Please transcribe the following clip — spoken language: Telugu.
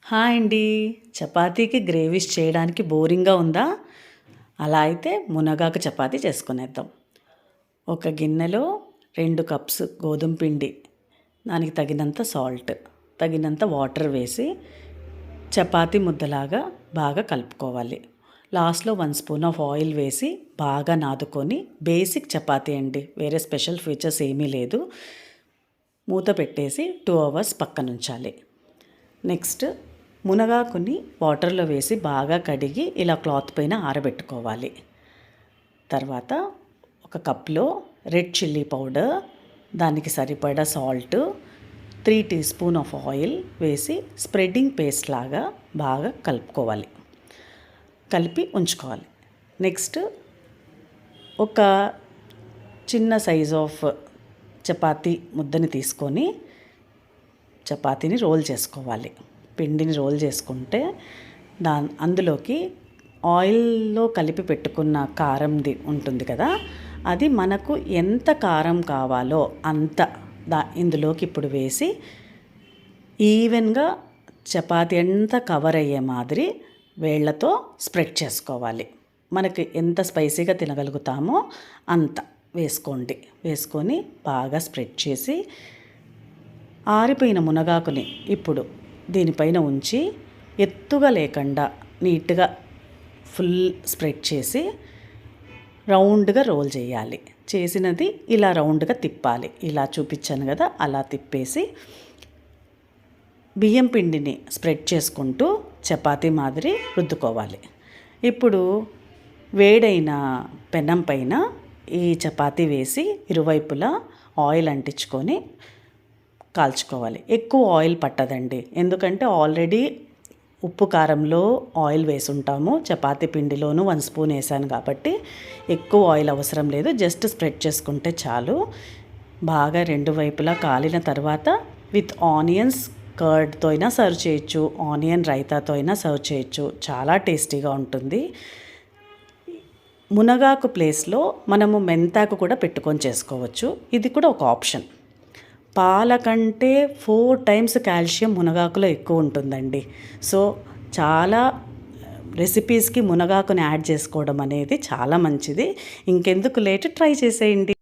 హాయ్ అండి. చపాతీకి గ్రేవీస్ చేయడానికి బోరింగ్గా ఉందా? అలా అయితే మునగాకు చపాతీ చేసుకునేద్దాం. ఒక గిన్నెలో 2 కప్స్ గోధుమ పిండి, దానికి తగినంత సాల్ట్, తగినంత వాటర్ వేసి చపాతీ ముద్దలాగా బాగా కలుపుకోవాలి. లాస్ట్లో 1 స్పూన్ ఆఫ్ ఆయిల్ వేసి బాగా నాదుకొని, బేసిక్ చపాతీ అండి, వేరే స్పెషల్ ఫీచర్స్ ఏమీ లేదు. మూత పెట్టేసి 2 అవర్స్ పక్కనుంచాలి. నెక్స్ట్ మునగాకుని వాటర్లో వేసి బాగా కడిగి ఇలా క్లాత్ పైన ఆరబెట్టుకోవాలి. తర్వాత ఒక కప్లో రెడ్ చిల్లీ పౌడర్, దానికి సరిపడా salt, 3 teaspoon of oil వేసి స్ప్రెడ్డింగ్ పేస్ట్ లాగా బాగా కలుపుకోవాలి. కలిపి ఉంచుకోవాలి. నెక్స్ట్ ఒక చిన్న సైజ్ ఆఫ్ చపాతీ ముద్దని తీసుకొని చపాతీని రోల్ చేసుకోవాలి. పిండిని రోల్ చేసుకుంటే అందులోకి ఆయిల్లో కలిపి పెట్టుకున్న కారంది ఉంటుంది కదా, అది మనకు ఎంత కారం కావాలో అంత ఇందులోకి ఇప్పుడు వేసి ఈవెన్గా చపాతీ అంతా కవర్ అయ్యే మాదిరి వేళ్లతో స్ప్రెడ్ చేసుకోవాలి. మనకి ఎంత స్పైసీగా తినగలుగుతామో అంత వేసుకొని బాగా స్ప్రెడ్ చేసి ఆరిపోయిన మునగాకుని ఇప్పుడు దీనిపైన ఉంచి ఎత్తుగా లేకుండా నీట్గా ఫుల్ స్ప్రెడ్ చేసి రౌండ్గా రోల్ చేయాలి. చేసినది ఇలా రౌండ్గా తిప్పాలి. ఇలా చూపించాను కదా, అలా తిప్పేసి బియ్యం పిండిని స్ప్రెడ్ చేసుకుంటూ చపాతీ మాదిరి రుద్దుకోవాలి. ఇప్పుడు వేడైన పెనం పైన ఈ చపాతీ వేసి ఇరువైపులా ఆయిల్ అంటించుకొని కాల్చుకోవాలి. ఎక్కువ ఆయిల్ పట్టదండి, ఎందుకంటే ఆల్రెడీ ఉప్పు కారంలో ఆయిల్ వేసుంటాము, చపాతీ పిండిలోనూ 1 స్పూన్ వేసాను కాబట్టి ఎక్కువ ఆయిల్ అవసరం లేదు. జస్ట్ స్ప్రెడ్ చేసుకుంటే చాలు. బాగా 2 వైపులా కాలిన తర్వాత విత్ ఆనియన్స్ కర్డ్తో అయినా సర్వ్ చేయొచ్చు, ఆనియన్ రైతాతో అయినా సర్వ్ చేయొచ్చు. చాలా టేస్టీగా ఉంటుంది. మునగాకు ప్లేస్లో మనము మెంతాకు కూడా పెట్టుకొని చేసుకోవచ్చు. ఇది కూడా ఒక ఆప్షన్. పాల కంటే 4 టైమ్స్ కాల్షియం మునగాకులో ఎక్కువ ఉంటుందండి. సో చాలా రెసిపీస్కి మునగాకుని యాడ్ చేసుకోవడం అనేది చాలా మంచిది. ఇంకెందుకు లేట్, ట్రై చేసేయండి.